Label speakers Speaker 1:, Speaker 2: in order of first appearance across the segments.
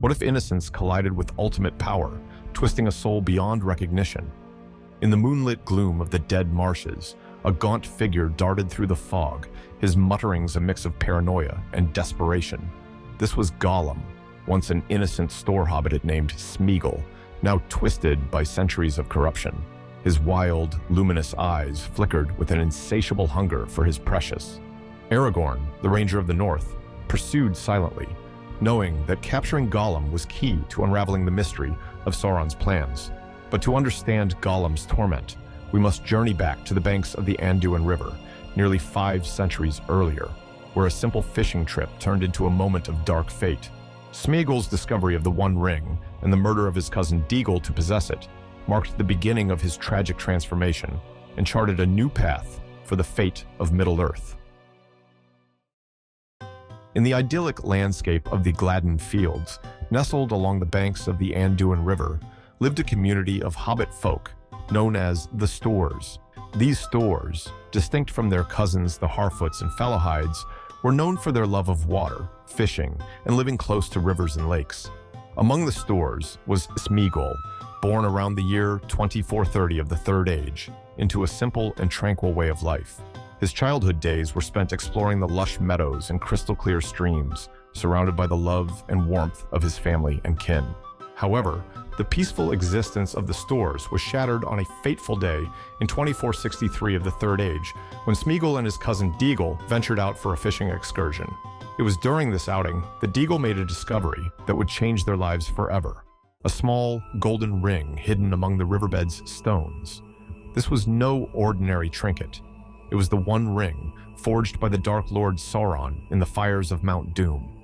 Speaker 1: What if innocence collided with ultimate power, twisting a soul beyond recognition? In the moonlit gloom of the dead marshes, a gaunt figure darted through the fog, his mutterings a mix of paranoia and desperation. This was Gollum, once an innocent store hobbit named Smeagol, now twisted by centuries of corruption. His wild, luminous eyes flickered with an insatiable hunger for his precious. Aragorn, the Ranger of the North, pursued silently, knowing that capturing Gollum was key to unraveling the mystery of Sauron's plans. But to understand Gollum's torment, we must journey back to the banks of the Anduin River, nearly 5 centuries earlier, where a simple fishing trip turned into a moment of dark fate. Sméagol's discovery of the One Ring and the murder of his cousin Déagol to possess it marked the beginning of his tragic transformation and charted a new path for the fate of Middle-earth. In the idyllic landscape of the Gladden Fields, nestled along the banks of the Anduin River, lived a community of hobbit folk known as the Stores. These Stores, distinct from their cousins the Harfoots and Fellowhides, were known for their love of water, fishing, and living close to rivers and lakes. Among the Stores was Smeagol, born around the year 2430 of the Third Age, into a simple and tranquil way of life. His childhood days were spent exploring the lush meadows and crystal-clear streams, surrounded by the love and warmth of his family and kin. However, the peaceful existence of the Stores was shattered on a fateful day in 2463 of the Third Age, when Smeagol and his cousin Déagol ventured out for a fishing excursion. It was during this outing that Déagol made a discovery that would change their lives forever: a small, golden ring hidden among the riverbed's stones. This was no ordinary trinket. It was the One Ring, forged by the Dark Lord Sauron in the fires of Mount Doom,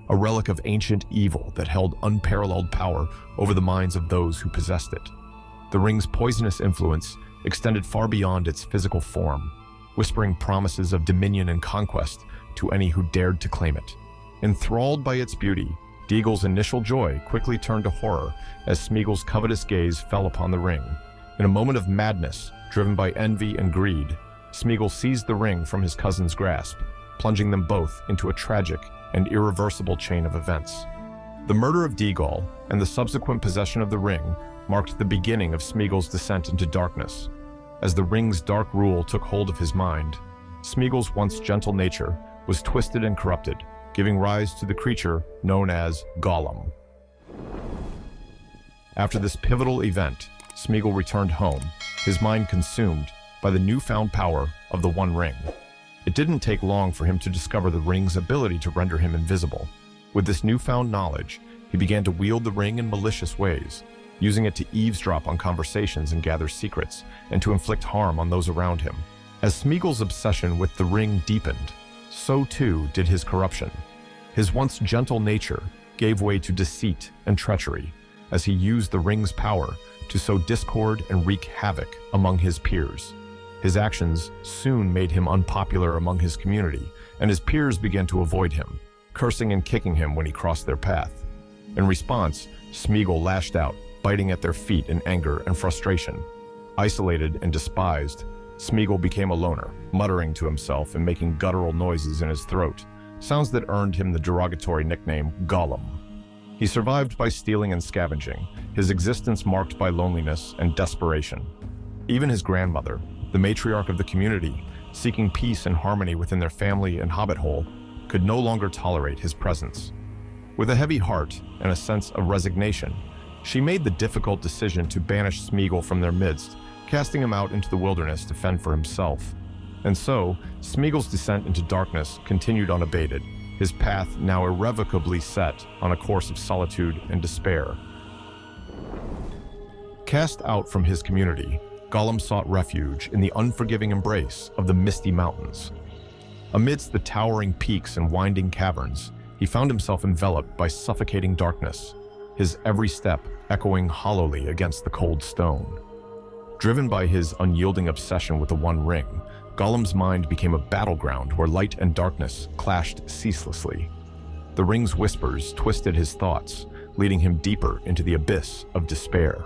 Speaker 1: a relic of ancient evil that held unparalleled power over the minds of those who possessed it. The ring's poisonous influence extended far beyond its physical form, whispering promises of dominion and conquest to any who dared to claim it. Enthralled by its beauty, Déagol's initial joy quickly turned to horror as Sméagol's covetous gaze fell upon the ring. In a moment of madness, driven by envy and greed, Sméagol seized the ring from his cousin's grasp, plunging them both into a tragic and irreversible chain of events. The murder of Déagol and the subsequent possession of the ring marked the beginning of Sméagol's descent into darkness. As the ring's dark rule took hold of his mind, Sméagol's once gentle nature was twisted and corrupted, giving rise to the creature known as Gollum. After this pivotal event, Sméagol returned home, his mind consumed by the newfound power of the One Ring. It didn't take long for him to discover the ring's ability to render him invisible. With this newfound knowledge, he began to wield the ring in malicious ways, using it to eavesdrop on conversations and gather secrets, and to inflict harm on those around him. As Sméagol's obsession with the ring deepened, so too did his corruption. His once gentle nature gave way to deceit and treachery, as he used the ring's power to sow discord and wreak havoc among his peers. His actions soon made him unpopular among his community, and his peers began to avoid him, cursing and kicking him when he crossed their path. In response, Sméagol lashed out, biting at their feet in anger and frustration. Isolated and despised, Sméagol became a loner, muttering to himself and making guttural noises in his throat, sounds that earned him the derogatory nickname Gollum. He survived by stealing and scavenging, his existence marked by loneliness and desperation. Even his grandmother, the matriarch of the community, seeking peace and harmony within their family and hobbit hole, could no longer tolerate his presence. With a heavy heart and a sense of resignation, she made the difficult decision to banish Sméagol from their midst, casting him out into the wilderness to fend for himself. And so, Sméagol's descent into darkness continued unabated, his path now irrevocably set on a course of solitude and despair. Cast out from his community, Gollum sought refuge in the unforgiving embrace of the misty mountains. Amidst the towering peaks and winding caverns, he found himself enveloped by suffocating darkness, his every step echoing hollowly against the cold stone. Driven by his unyielding obsession with the One Ring, Gollum's mind became a battleground where light and darkness clashed ceaselessly. The ring's whispers twisted his thoughts, leading him deeper into the abyss of despair.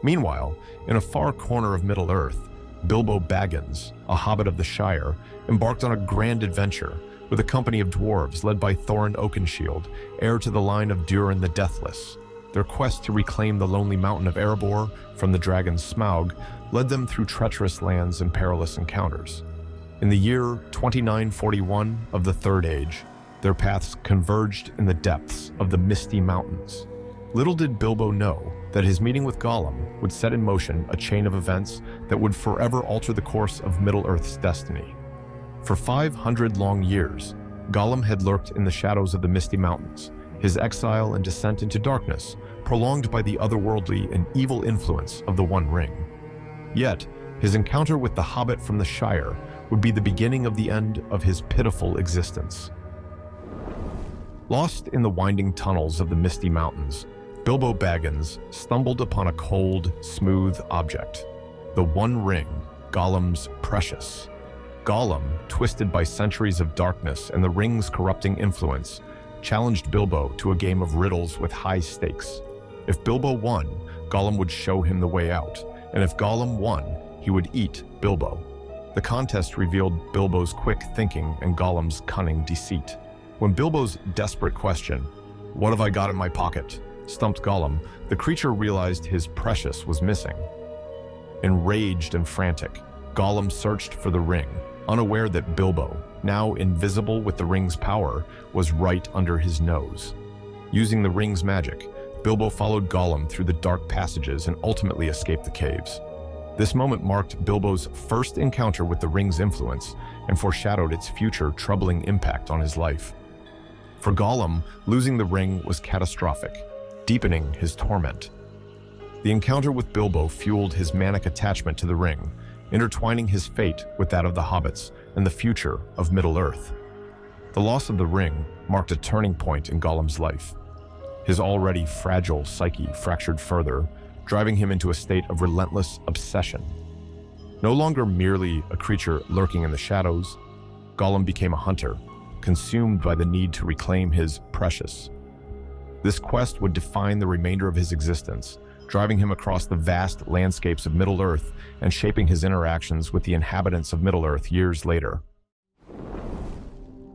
Speaker 1: Meanwhile, in a far corner of Middle-earth, Bilbo Baggins, a hobbit of the Shire, embarked on a grand adventure, with a company of dwarves led by Thorin Oakenshield, heir to the line of Durin the Deathless. Their quest to reclaim the lonely mountain of Erebor from the dragon Smaug led them through treacherous lands and perilous encounters. In the year 2941 of the Third Age, their paths converged in the depths of the Misty Mountains. Little did Bilbo know that his meeting with Gollum would set in motion a chain of events that would forever alter the course of Middle-earth's destiny. For 500 long years, Gollum had lurked in the shadows of the Misty Mountains, his exile and descent into darkness prolonged by the otherworldly and evil influence of the One Ring. Yet, his encounter with the hobbit from the Shire would be the beginning of the end of his pitiful existence. Lost in the winding tunnels of the Misty Mountains, Bilbo Baggins stumbled upon a cold, smooth object, the One Ring, Gollum's precious. Gollum, twisted by centuries of darkness and the ring's corrupting influence, challenged Bilbo to a game of riddles with high stakes. If Bilbo won, Gollum would show him the way out, and if Gollum won, he would eat Bilbo. The contest revealed Bilbo's quick thinking and Gollum's cunning deceit. When Bilbo's desperate question, "What have I got in my pocket?" stumped Gollum, the creature realized his precious was missing. Enraged and frantic, Gollum searched for the ring, unaware that Bilbo, now invisible with the ring's power, was right under his nose. Using the ring's magic, Bilbo followed Gollum through the dark passages and ultimately escaped the caves. This moment marked Bilbo's first encounter with the ring's influence and foreshadowed its future troubling impact on his life. For Gollum, losing the ring was catastrophic, deepening his torment. The encounter with Bilbo fueled his manic attachment to the ring, intertwining his fate with that of the hobbits and the future of Middle-earth. The loss of the ring marked a turning point in Gollum's life. His already fragile psyche fractured further, driving him into a state of relentless obsession. No longer merely a creature lurking in the shadows, Gollum became a hunter, consumed by the need to reclaim his precious. This quest would define the remainder of his existence, driving him across the vast landscapes of Middle-earth and shaping his interactions with the inhabitants of Middle-earth years later.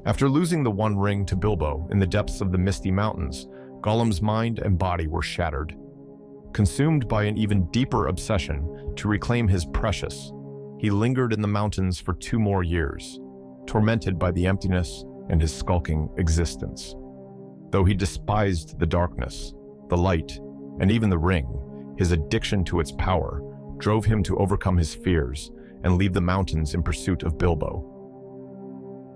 Speaker 1: After losing the One Ring to Bilbo in the depths of the Misty Mountains, Gollum's mind and body were shattered. Consumed by an even deeper obsession to reclaim his precious, he lingered in the mountains for 2 more years, tormented by the emptiness and his skulking existence. Though he despised the darkness, the light, and even the ring, his addiction to its power drove him to overcome his fears and leave the mountains in pursuit of Bilbo.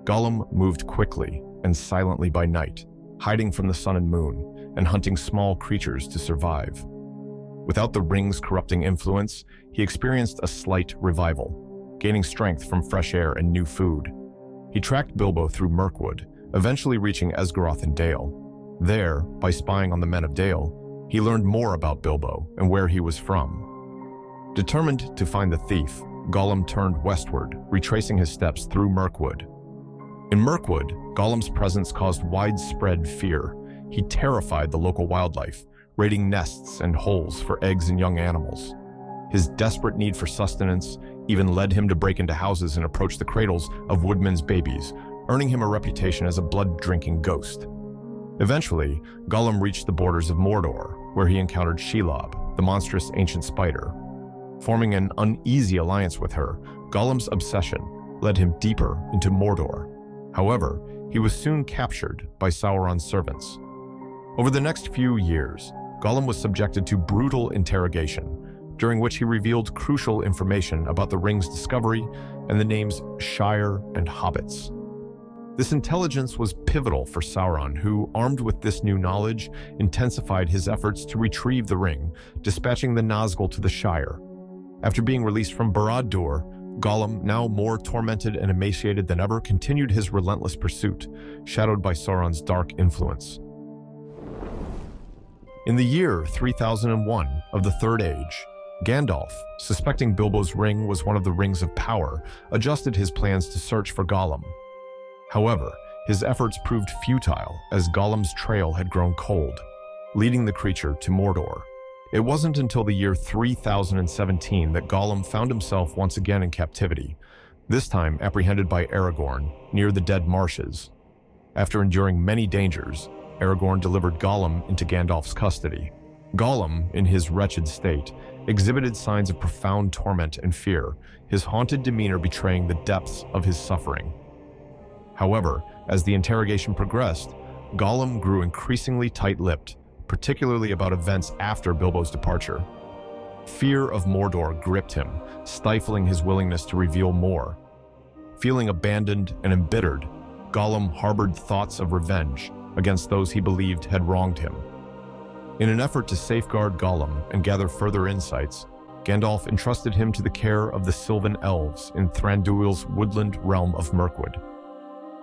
Speaker 1: Gollum moved quickly and silently by night, hiding from the sun and moon and hunting small creatures to survive. Without the ring's corrupting influence, he experienced a slight revival, gaining strength from fresh air and new food. He tracked Bilbo through Mirkwood, eventually reaching Esgaroth and Dale. There, by spying on the men of Dale, he learned more about Bilbo and where he was from. Determined to find the thief, Gollum turned westward, retracing his steps through Mirkwood. In Mirkwood, Gollum's presence caused widespread fear. He terrified the local wildlife, raiding nests and holes for eggs and young animals. His desperate need for sustenance even led him to break into houses and approach the cradles of woodmen's babies, earning him a reputation as a blood-drinking ghost. Eventually, Gollum reached the borders of Mordor, where he encountered Shelob, the monstrous ancient spider. Forming an uneasy alliance with her, Gollum's obsession led him deeper into Mordor. However, he was soon captured by Sauron's servants. Over the next few years, Gollum was subjected to brutal interrogation, during which he revealed crucial information about the ring's discovery and the names Shire and Hobbits. This intelligence was pivotal for Sauron, who, armed with this new knowledge, intensified his efforts to retrieve the ring, dispatching the Nazgul to the Shire. After being released from Barad-dûr, Gollum, now more tormented and emaciated than ever, continued his relentless pursuit, shadowed by Sauron's dark influence. In the year 3001 of the Third Age, Gandalf, suspecting Bilbo's ring was one of the rings of power, adjusted his plans to search for Gollum. However, his efforts proved futile as Gollum's trail had grown cold, leading the creature to Mordor. It wasn't until the year 3017 that Gollum found himself once again in captivity. this time apprehended by Aragorn near the Dead Marshes. After enduring many dangers, Aragorn delivered Gollum into Gandalf's custody. Gollum, in his wretched state, exhibited signs of profound torment and fear, his haunted demeanor betraying the depths of his suffering. However, as the interrogation progressed, Gollum grew increasingly tight-lipped, particularly about events after Bilbo's departure. Fear of Mordor gripped him, stifling his willingness to reveal more. Feeling abandoned and embittered, Gollum harbored thoughts of revenge against those he believed had wronged him. In an effort to safeguard Gollum and gather further insights, Gandalf entrusted him to the care of the Sylvan Elves in Thranduil's woodland realm of Mirkwood.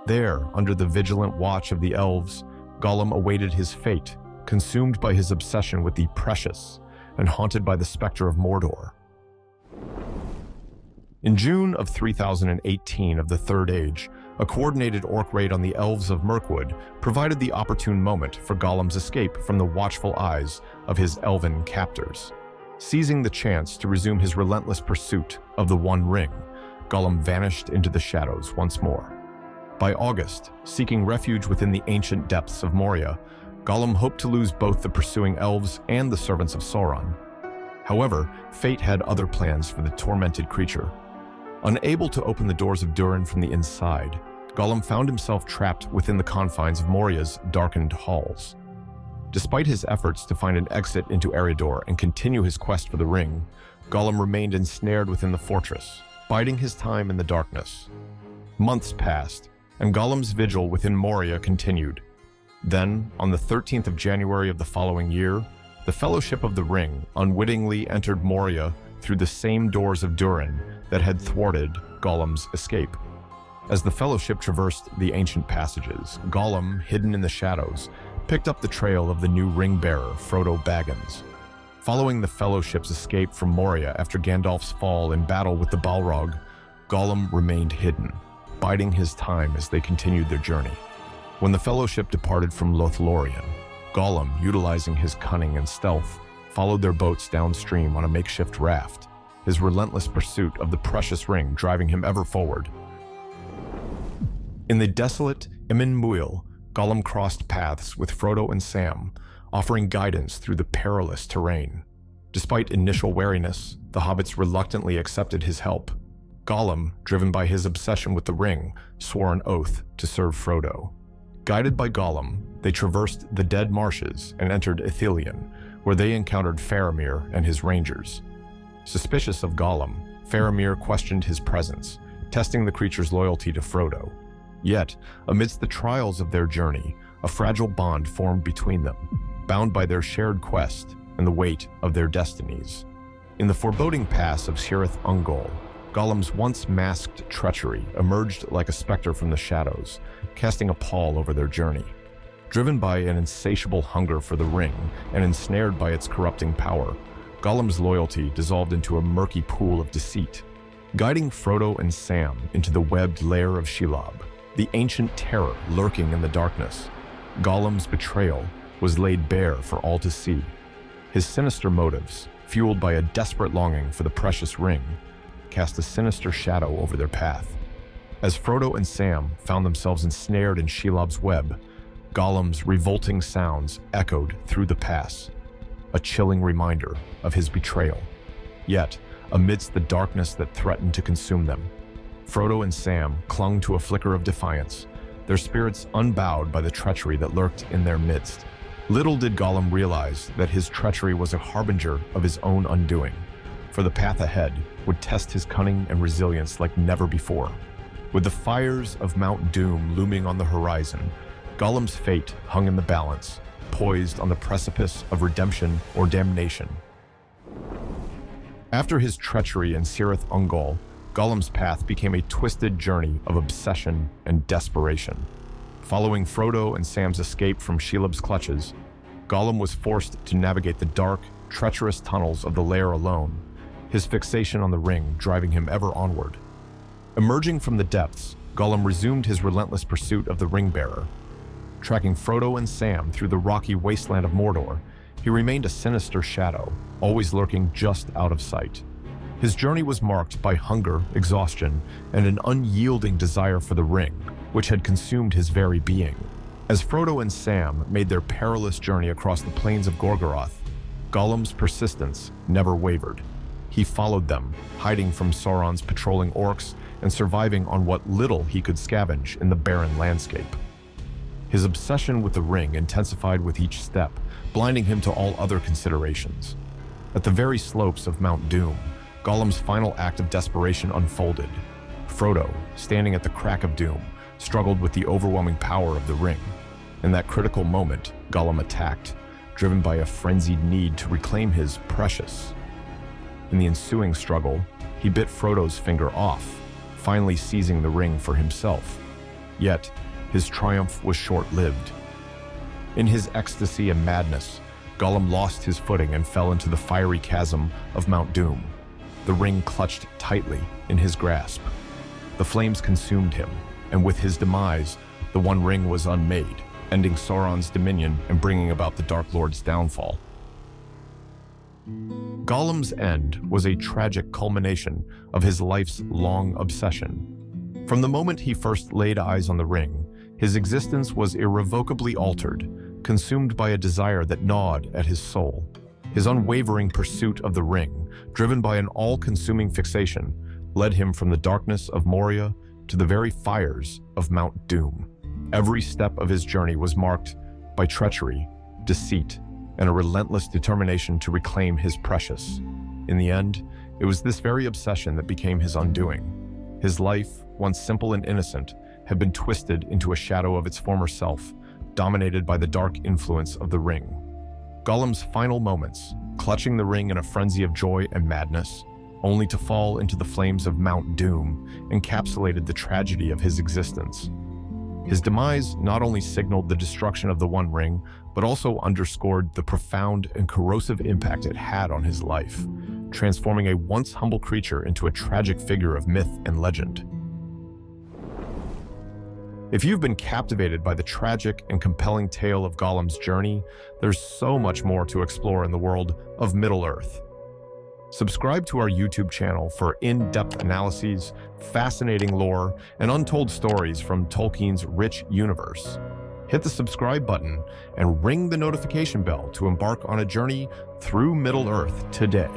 Speaker 1: There, under the vigilant watch of the elves, Gollum awaited his fate, consumed by his obsession with the precious and haunted by the specter of Mordor. In June of 3018 of the Third Age, a coordinated orc raid on the elves of Mirkwood provided the opportune moment for Gollum's escape from the watchful eyes of his elven captors. Seizing the chance to resume his relentless pursuit of the One Ring, Gollum vanished into the shadows once more. By August, seeking refuge within the ancient depths of Moria, Gollum hoped to lose both the pursuing elves and the servants of Sauron. However, fate had other plans for the tormented creature. Unable to open the doors of Durin from the inside, Gollum found himself trapped within the confines of Moria's darkened halls. Despite his efforts to find an exit into Eriador and continue his quest for the ring, Gollum remained ensnared within the fortress, biding his time in the darkness. Months passed, and Gollum's vigil within Moria continued. Then, on the 13th of January of the following year, the Fellowship of the Ring unwittingly entered Moria through the same doors of Durin that had thwarted Gollum's escape. As the Fellowship traversed the ancient passages, Gollum, hidden in the shadows, picked up the trail of the new ring-bearer, Frodo Baggins. Following the Fellowship's escape from Moria after Gandalf's fall in battle with the Balrog, Gollum remained hidden, biding his time as they continued their journey. When the Fellowship departed from Lothlorien, Gollum, utilizing his cunning and stealth, followed their boats downstream on a makeshift raft, his relentless pursuit of the precious ring driving him ever forward. In the desolate Imen Muil, Gollum crossed paths with Frodo and Sam, offering guidance through the perilous terrain. Despite initial wariness, the hobbits reluctantly accepted his help. Gollum, driven by his obsession with the ring, swore an oath to serve Frodo. Guided by Gollum, they traversed the Dead Marshes and entered Ithilien, where they encountered Faramir and his rangers. Suspicious of Gollum, Faramir questioned his presence, testing the creature's loyalty to Frodo. Yet, amidst the trials of their journey, a fragile bond formed between them, bound by their shared quest and the weight of their destinies. In the foreboding pass of Cirith Ungol, Gollum's once masked treachery emerged like a specter from the shadows, casting a pall over their journey. Driven by an insatiable hunger for the ring and ensnared by its corrupting power, Gollum's loyalty dissolved into a murky pool of deceit. Guiding Frodo and Sam into the webbed lair of Shelob, the ancient terror lurking in the darkness, Gollum's betrayal was laid bare for all to see. His sinister motives, fueled by a desperate longing for the precious ring, cast a sinister shadow over their path. As Frodo and Sam found themselves ensnared in Shelob's web, Gollum's revolting sounds echoed through the pass, a chilling reminder of his betrayal. Yet, amidst the darkness that threatened to consume them, Frodo and Sam clung to a flicker of defiance, their spirits unbowed by the treachery that lurked in their midst. Little did Gollum realize that his treachery was a harbinger of his own undoing, for the path ahead would test his cunning and resilience like never before. With the fires of Mount Doom looming on the horizon, Gollum's fate hung in the balance, poised on the precipice of redemption or damnation. After his treachery in Cirith Ungol, Gollum's path became a twisted journey of obsession and desperation. Following Frodo and Sam's escape from Shelob's clutches, Gollum was forced to navigate the dark, treacherous tunnels of the lair alone, his fixation on the ring driving him ever onward. Emerging from the depths, Gollum resumed his relentless pursuit of the ring-bearer. Tracking Frodo and Sam through the rocky wasteland of Mordor, he remained a sinister shadow, always lurking just out of sight. His journey was marked by hunger, exhaustion, and an unyielding desire for the ring, which had consumed his very being. As Frodo and Sam made their perilous journey across the plains of Gorgoroth, Gollum's persistence never wavered. He followed them, hiding from Sauron's patrolling orcs and surviving on what little he could scavenge in the barren landscape. His obsession with the ring intensified with each step, blinding him to all other considerations. At the very slopes of Mount Doom, Gollum's final act of desperation unfolded. Frodo, standing at the crack of doom, struggled with the overwhelming power of the ring. In that critical moment, Gollum attacked, driven by a frenzied need to reclaim his precious. In the ensuing struggle, he bit Frodo's finger off, finally seizing the ring for himself. Yet, his triumph was short-lived. In his ecstasy and madness, Gollum lost his footing and fell into the fiery chasm of Mount Doom. The ring clutched tightly in his grasp. The flames consumed him, and with his demise, the One Ring was unmade, ending Sauron's dominion and bringing about the Dark Lord's downfall. Gollum's end was a tragic culmination of his life's long obsession. From the moment he first laid eyes on the ring, his existence was irrevocably altered, consumed by a desire that gnawed at his soul. His unwavering pursuit of the ring, driven by an all-consuming fixation, led him from the darkness of Moria to the very fires of Mount Doom. Every step of his journey was marked by treachery, deceit, and a relentless determination to reclaim his precious. In the end, it was this very obsession that became his undoing. His life, once simple and innocent, had been twisted into a shadow of its former self, dominated by the dark influence of the ring. Gollum's final moments, clutching the ring in a frenzy of joy and madness, only to fall into the flames of Mount Doom, encapsulated the tragedy of his existence. His demise not only signaled the destruction of the One Ring, but also underscored the profound and corrosive impact it had on his life, transforming a once humble creature into a tragic figure of myth and legend. If you've been captivated by the tragic and compelling tale of Gollum's journey, there's so much more to explore in the world of Middle-earth. Subscribe to our YouTube channel for in-depth analyses, fascinating lore, and untold stories from Tolkien's rich universe. Hit the subscribe button and ring the notification bell to embark on a journey through Middle-earth today.